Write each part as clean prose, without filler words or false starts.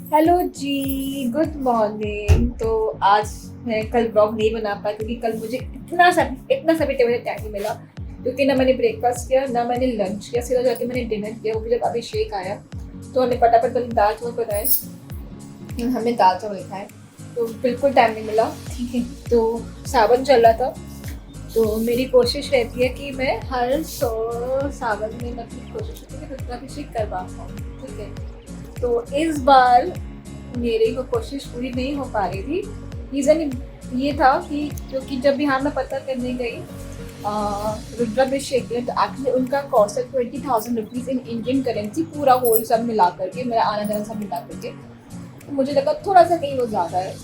Hello जी, good morning. तो आज मैं कल ब्लॉग नहीं बना पाई क्योंकि कल मुझे इतना सा भी टेबल टाइम नहीं मिला, क्योंकि ना मैंने ब्रेकफास्ट किया ना मैंने लंच किया, सीधा जाके मैंने डिनर किया। वो भी जब अभिषेक आया तो हमने फटाफट पहले दाल चावल बनाए, हमने दाल चावल खाए, तो बिल्कुल टाइम नहीं मिला। ठीक है, तो सावन चल रहा था, तो मेरी कोशिश रहती है कि मैं हर सावन में अपनी कोशिश करती हूँ कि रुद्राभिषेक करवा पाऊँ। ठीक है, तो इस बार मेरी वो कोशिश पूरी नहीं हो पा रही थी। रीज़न ये था कि क्योंकि जब यहाँ मैं पता करने गई रुद्राभिषेक के, तो एक्चुअली उनका कॉस्ट है 20,000 रुपीज़ इन इंडियन करेंसी, पूरा होल सब मिला करके, मेरा आना जाना सब मिला करके। तो मुझे लगा थोड़ा सा कहीं वो ज़्यादा है,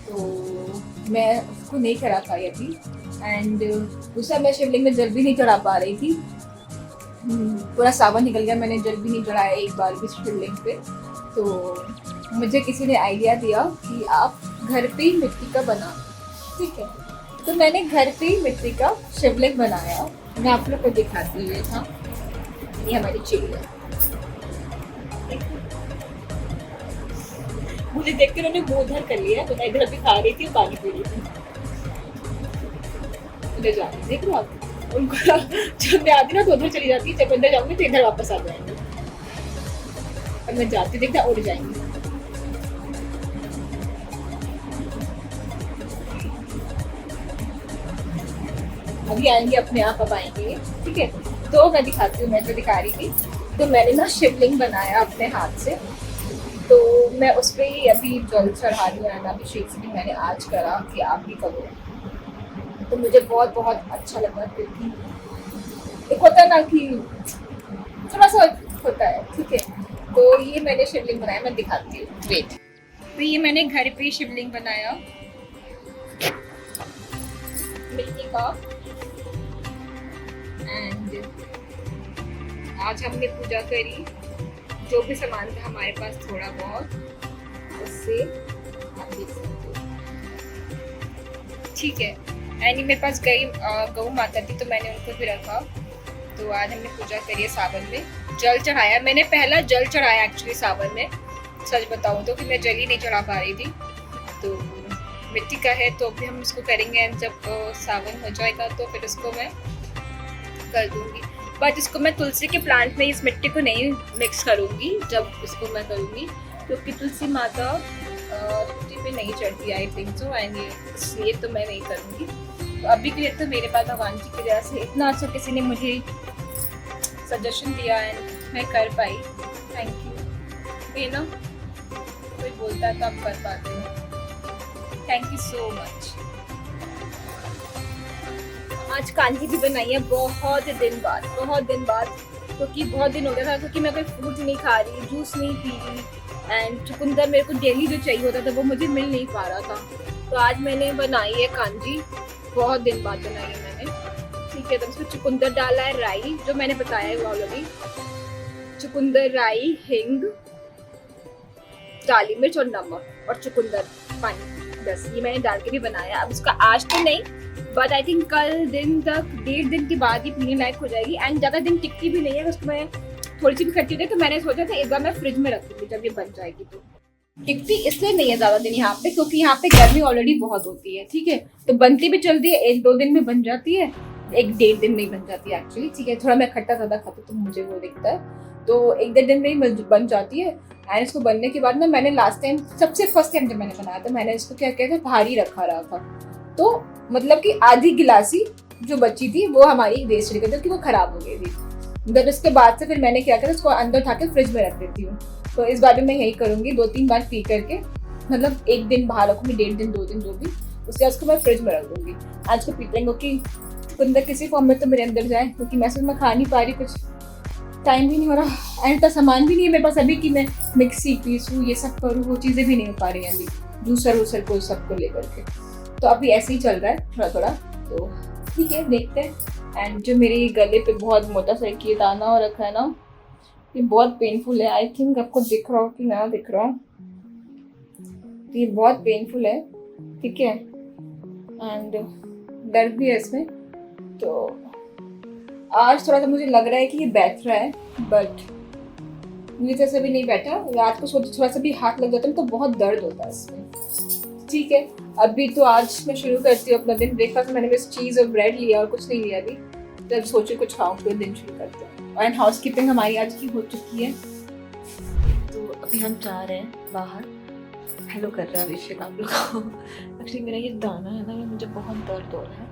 तो मैं उसको नहीं करा पाई अभी। एंड दूसरा, मैं शिवलिंग में जल भी नहीं चढ़ा पा रही थी। पूरा सावन निकल गया, मैंने जल भी नहीं चढ़ाया एक बार भी शिवलिंग पे। तो मुझे किसी ने आइडिया दिया कि आप घर पे ही मिट्टी का बना। ठीक है, तो मैंने घर पे ही मिट्टी का शिवलिंग बनाया। मैं आप लोग को दिखाती हूँ। ये था, ये हमारी चिड़िया। मुझे देख कर उन्होंने मुंह उधर कर लिया, तो मैं इधर अभी खा रही थी और पानी पी रही थी। उधर जा रही, देख रहे हो आप उनको? जब मैं आती ना तो उधर चली जाती है, जब अंदर जाऊंगी तो इधर वापस आ जाएंगे, और मैं जाती देखता उड़ जाएंगी। अभी आएंगे, अपने आप अब आएंगे। ठीक है, तो मैं दिखाती हूँ, मैं जो दिखा रही थी, तो मैंने ना शिवलिंग बनाया अपने हाथ से। तो मैं उस पर ही अभी जल चढ़ा रही हूँ, अभिषेक से भी मैंने आज करा कि आप भी करो। तो मुझे बहुत बहुत अच्छा लगा, क्योंकि एक होता है ना कि थोड़ा सा होता है। ठीक है, तो ये मैंने शिवलिंग बनाया, मैं दिखाती हूँ, वेट। तो ये मैंने घर पे ही शिवलिंग बनाया मिट्टी का। एंड आज हमने पूजा करी, जो भी सामान था हमारे पास थोड़ा बहुत, उससे आप देख सकते हो। ठीक है, एंड मेरे पास गऊ माता थी, तो मैंने उनको भी रखा। तो आज हमने पूजा करी है सावन में, जल चढ़ाया। मैंने पहला जल चढ़ाया एक्चुअली सावन में, सच बताऊँ तो, कि मैं जल ही नहीं चढ़ा पा रही थी। तो मिट्टी का है तो अभी हम इसको करेंगे, एंड जब सावन हो जाएगा तो फिर इसको मैं कर दूंगी। बट इसको मैं तुलसी के प्लांट में इस मिट्टी को नहीं मिक्स करूंगी जब इसको मैं करूंगी, क्योंकि तुलसी माता मिट्टी पे नहीं चढ़ती, आई थिंक सो, एंड इसलिए तो मैं नहीं करूंगी। तो अभी के लिए तो मेरे पास भगवान जी की दया से इतना अच्छा किसी ने मुझे सजेशन दिया एंड मैं कर पाई। Thank you. ये ना कोई बोलता है तो आप कर पाते हो। Thank you so much. आज कांजी भी बनाई है बहुत दिन बाद, क्योंकि बहुत दिन हो गया था, क्योंकि मैं कोई फ्रूट नहीं खा रही, जूस नहीं पी रही, एंड चुकंदर मेरे को डेली जो चाहिए होता था वो मुझे मिल नहीं पा रहा था। तो आज मैंने बनाई है कांजी, बहुत दिन बाद बनाई है मैंने। ठीक है, तो उसमें चुकंदर डाला है, राई जो मैंने बताया है वो ऑलरेडी, चुकंदर, राई, हिंग, काली मिर्च और नमक और चुकंदर पानी, बस ये मैंने डाल के भी बनाया। अब इसका आज तो नहीं, बट आई थिंक कल दिन तक, 1.5 दिन के बाद ही पीने लायक हो जाएगी। एंड ज़्यादा दिन टिकती भी नहीं है, उसको मैं थोड़ी सी भी खट्टी थी, तो मैंने सोचा था एक बार मैं फ्रिज में रख दूँगी जब ये बन जाएगी। तो टिकती इसलिए नहीं है ज़्यादा दिन यहाँ पे, क्योंकि यहाँ पे गर्मी ऑलरेडी बहुत होती है। ठीक है, तो बनती भी जल्दी है, 1-2 दिन में बन जाती है, 1-1.5 दिन में ही बन जाती है एक्चुअली। ठीक है, थोड़ा मैं खट्टा ज़्यादा खाती हूँ तो मुझे वो दिखता है, तो 1-1.5 दिन में ही बन जाती है। एंड इसको बनने के बाद ना, मैंने लास्ट टाइम, सबसे फर्स्ट टाइम जब मैंने बनाया था, मैंने इसको क्या किया था, भारी रखा रहा था। तो मतलब कि आधी गिलासी जो बची थी वो हमारी वेस्ट हो गई, क्योंकि वो खराब हो गई थी। फिर उसके बाद से फिर मैंने क्या किया, उसको अंदर उठा के फ्रिज में रख देती हूँ। तो इस बार भी मैं यही करूँगी, 2-3 बार पी करके, मतलब 1 दिन बाहर रखूँगी, 1.5 दिन 2 दिन जो भी, उसके बाद उसको मैं फ्रिज में रख दूँगी। आज को पीते हैं, क्योंकि चुकंदर किसी फॉर्म में तो मेरे अंदर जाए, क्योंकि मैं खा नहीं पा रही, कुछ टाइम भी नहीं हो रहा, एंड इतना सामान भी नहीं है मेरे पास अभी कि मैं मिक्सी पीसूँ, ये सब करूँ, वो चीज़ें भी नहीं हो पा रही हैं अभी, जूसर वूसर को सबको लेकर के। तो अभी ऐसे ही चल रहा है थोड़ा थोड़ा, तो ठीक है, देखते हैं। एंड जो मेरे गले पे बहुत मोटा सा ये दाना हो रखा है ना, ये बहुत पेनफुल है। आई थिंक आपको दिख रहा हो कि ना दिख रहा हो, तो ये बहुत पेनफुल है। ठीक है, एंड दर्द भी है इसमें। तो आज थोड़ा सा मुझे लग रहा है कि ये बैठ रहा है, बट नीचे से भी नहीं बैठा, रात को सोते थोड़ा सा भी हाथ लग जाता है तो बहुत दर्द होता है इसमें। ठीक है, अभी तो आज मैं शुरू करती हूँ अपना दिन। ब्रेकफास्ट मैंने बस चीज़ और ब्रेड लिया और कुछ नहीं लिया अभी, जब सोचे कुछ खाऊं फिर दिन शुरू करते हैं। एंड हाउस कीपिंग हमारी आज की हो चुकी है, तो अभी हम जा रहे हैं बाहर। हेलो कर रहा है अभिषेक आप लोग को। एक्चुअली मेरा ये दाना है ना, मुझे बहुत दर्द हो रहा है।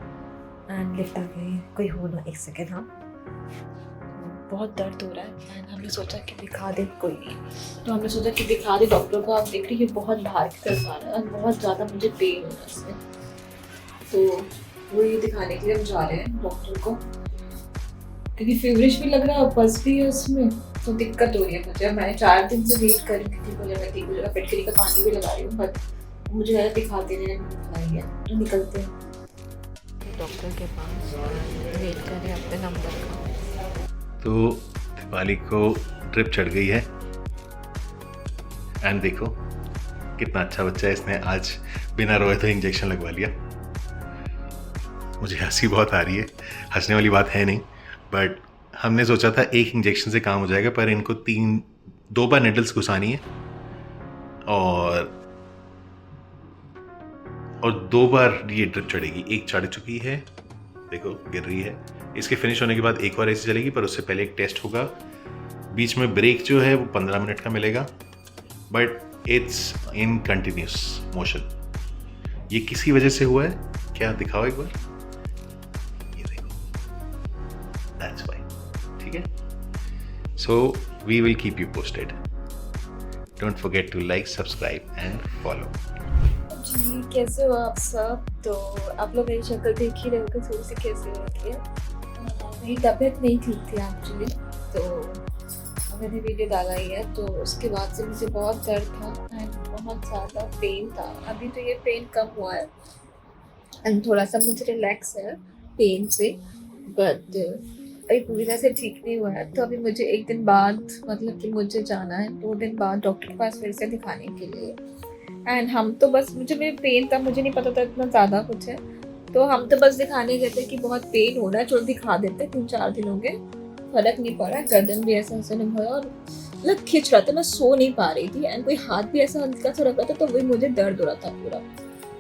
एंड लिफ्ट आ गई, कोई हो ना एक सेकेंड। हाँ, बहुत दर्द हो रहा है एंड हमने सोचा कि दिखा दे, कोई नहीं तो हमने सोचा कि दिखा दे डॉक्टर को। आप देख रही है बहुत बाहर की तरफ आ रहा है और बहुत ज़्यादा मुझे पेन हो रहा है इसमें, तो वो ये दिखाने के लिए हम जा रहे हैं डॉक्टर को, क्योंकि फीवरिश भी लग रहा है और पल्स भी है उसमें, तो दिक्कत हो रही है मुझे। मैंने 4 दिन से वेट कर रही थी, मुझे मैं ठीक हो जाएगा, फिटकरी का पानी भी लगा रही हूँ, बट मुझे ज़्यादा दिखाते नहीं है। तो निकलते हैं डॉक्टर के पास, वेट कर रहे हैं अपने नंबर का। तो दीपाली को ड्रिप चढ़ गई है एंड देखो कितना अच्छा बच्चा है, इसने आज बिना रोए तो इंजेक्शन लगवा लिया। मुझे हंसी बहुत आ रही है, हंसने वाली बात है नहीं, बट हमने सोचा था एक इंजेक्शन से काम हो जाएगा, पर इनको 2 बार निडल्स घुसानी है और 2 बार ये ड्रिप चढ़ेगी। एक चढ़ चुकी है, देखो गिर रही है। इसके फिनिश होने के बाद एक और ऐसी चलेगी, पर उससे पहले एक टेस्ट होगा। बीच में ब्रेक जो है वो 15 मिनट का मिलेगा, but it's in continuous motion. ये किसी वजह से हुआ है, क्या दिखाओ एक बार, ये देखो, दैट्स व्हाई। ठीक है, so we will keep you posted. Don't forget to like, subscribe and follow. जी कैसे हो आप सब? तो आप लोग मेरी शक्ल देख ही रहे हो कि थोड़ी सी कैसे होती है। मेरी तबीयत नहीं ठीक थी एक्चुअली, तो मैंने वीडियो डाला ही है। तो उसके बाद से मुझे बहुत दर्द था एंड बहुत ज़्यादा पेन था। अभी तो ये पेन कम हुआ है एंड थोड़ा सा मुझे रिलैक्स है पेन से, बट अभी पूरी तरह से ठीक नहीं हुआ है। तो अभी मुझे एक दिन बाद, मतलब कि मुझे जाना है 2 दिन बाद डॉक्टर के पास फिर से दिखाने के लिए। एंड हम तो बस, मेरे पेन था, मुझे नहीं पता था इतना ज़्यादा कुछ है, तो हम तो बस दिखाने गए थे कि बहुत पेन हो रहा है, चलो दिखा देते। 3-4 दिन हो गए, फर्क नहीं पड़ा। गर्दन भी ऐसा नहीं हुआ और मतलब खिंच रहा था, मैं सो नहीं पा रही थी एंड कोई हाथ भी ऐसा हल्का सा रखा था तो वही मुझे दर्द हो रहा था पूरा,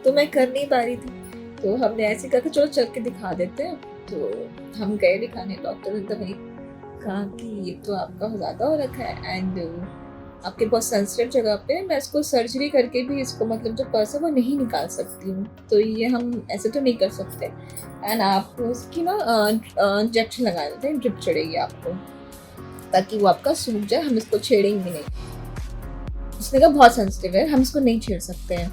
तो मैं कर नहीं पा रही थी। तो हमने ऐसे कहा कि चलो चल के दिखा देते हैं। तो हम गए दिखाने, डॉक्टर ने तो वही कहा कि ये तो आपका ज़्यादा हो रखा है एंड आपके बहुत सेंसिटिव जगह पे मैं इसको सर्जरी करके भी इसको, मतलब जो पर्स है वो नहीं निकाल सकती हूँ, तो ये हम ऐसे तो नहीं कर सकते। एंड आप उसकी ना इंजेक्शन लगा देते हैं, ड्रिप चढ़ेगी आपको, ताकि वो आपका सूख जाए, हम इसको छेड़ेंगे नहीं। उसने कहा बहुत सेंसिटिव है, हम इसको नहीं छेड़ सकते हैं।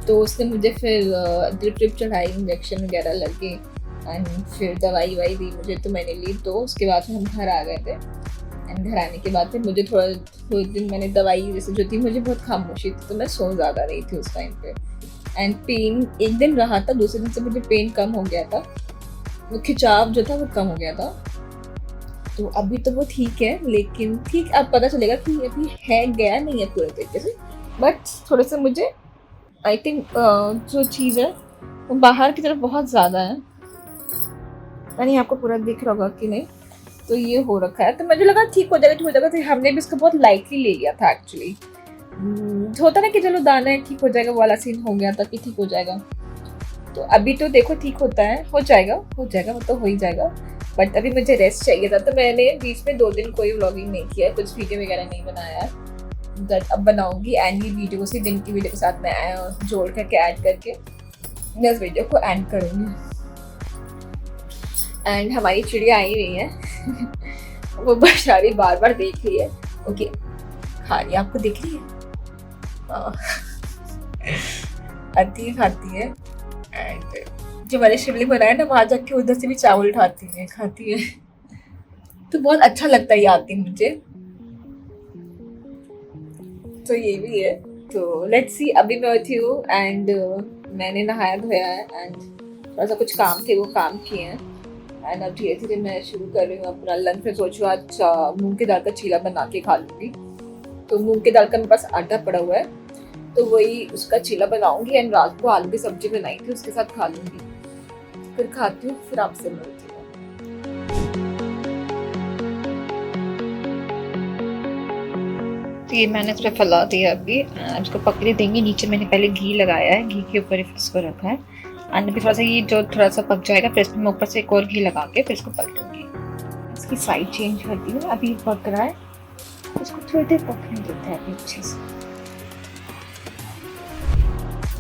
तो उसने मुझे फिर ड्रिप चढ़ाई, इंजेक्शन वगैरह लगे एंड फिर दवाई वाई दी मुझे, तो मैंने ली। तो उसके बाद हम घर आ गए थे एंड घर आने के बाद फिर मुझे थोड़े दिन मैंने दवाई जैसे जो थी, मुझे बहुत खामोशी थी, तो मैं सो ज़्यादा रही थी उस टाइम पे। एंड पेन एक दिन रहा था, दूसरे दिन से मुझे पेन कम हो गया था, वो खिंचाव जो था वो कम हो गया था। तो अभी तो वो ठीक है, लेकिन ठीक अब पता चलेगा कि अभी है गया नहीं है पूरे तरीके से, बट थोड़े से मुझे आई थिंक जो चीज़ है वो बाहर की तरफ बहुत ज़्यादा है। यानी आपको पूरा दिख रहा होगा कि नहीं, तो ये हो रखा है। तो मुझे लगा ठीक हो जाएगा, तो हमने भी इसको बहुत लाइटली ले लिया था एक्चुअली। होता ना कि चलो दाना है ठीक हो जाएगा, वो वाला सीन हो गया था कि ठीक हो जाएगा। तो अभी तो देखो ठीक होता है, हो जाएगा वो तो हो ही जाएगा, बट अभी मुझे रेस्ट चाहिए था। तो मैंने बीच में 2 दिन कोई व्लॉगिंग नहीं किया, कुछ वीडियो वगैरह नहीं बनाया, बट अब बनाऊंगी। एंड ये वीडियो उसी दिन की वीडियो के साथ मैं जोड़ करके ऐड करके मैं इस वीडियो को एंड करूँगी। एंड हमारी चिड़िया आई हुई है वो बेचारी बार बार देख रही है, ओके खा रही है, आपको दिख रही है, आती है खाती है। एंड जो मैंने शिवलिंग बनाया ना, वहाँ जाके उधर से भी चावल उठाती है, खाती है, तो बहुत अच्छा लगता है ये आती मुझे। तो ये भी है। तो लेट्स सी, अभी मैं उठी हूँ एंड मैंने नहाया धोया है एंड थोड़ा सा कुछ काम थे वो काम किए हैं एंड अब धीरे धीरे मैं शुरू कर रही हूँ अपना लंच। में सोच रही हूँ आज मूंग की दाल का चीला बना के खा लूँगी। तो मूंग की दाल का मेरे पास आटा पड़ा हुआ है, तो वही उसका चीला बनाऊंगी एंड रात को आलू की सब्जी बनाई थी उसके साथ खा लूँगी। फिर खाती हूँ, फिर आपसे मिलती हूँ। 1 तो ये मैंने इस पर फैला दिया अभी, इसको पकड़े देंगे। नीचे मैंने पहले घी लगाया है, घी के ऊपर ही इसको रखा है। एंड अभी थोड़ा सा ये जो थोड़ा सा पक जाएगा, फिर इसमें ऊपर से एक और घी लगा के फिर इसको पलटूंगी। इसकी साइड चेंज कर दी है, अभी पक रहा है, इसको थोड़ी देर पकने देते हैं अभी अच्छे से।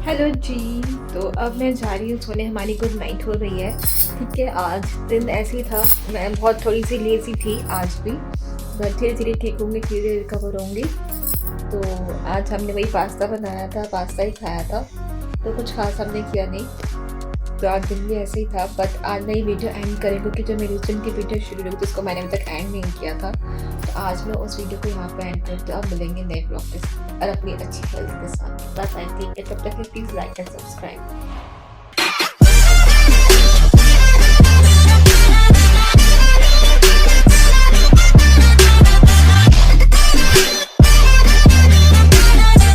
हेलो जी, तो अब मैं जा रही हूँ सोने, हमारी गुड नाइट हो रही है। ठीक है, आज दिन ऐसे ही था, मैं बहुत थोड़ी सी लेज़ी थी आज भी, बट धीरे धीरे ठीक होंगी, धीरे धीरे रिकवर होंगी। तो आज हमने वही पास्ता बनाया था, पास्ता ही खाया था, तो कुछ खास हमने किया नहीं। तो आज दिन भी ऐसे ही था, बट आज नई वीडियो एंड करें क्योंकि जो मेरी जिम की वीडियो शुरू हुई थी उसको मैंने अभी तक एंड नहीं किया था। तो आज मैं उस वीडियो को यहाँ पे एंड करती हूँ। अब मिलेंगे नए ब्लॉग के साथ और अपनी अच्छी हेल्थ के साथ। बस आई थिंक तब तक प्लीज़ लाइक एंड सब्सक्राइब।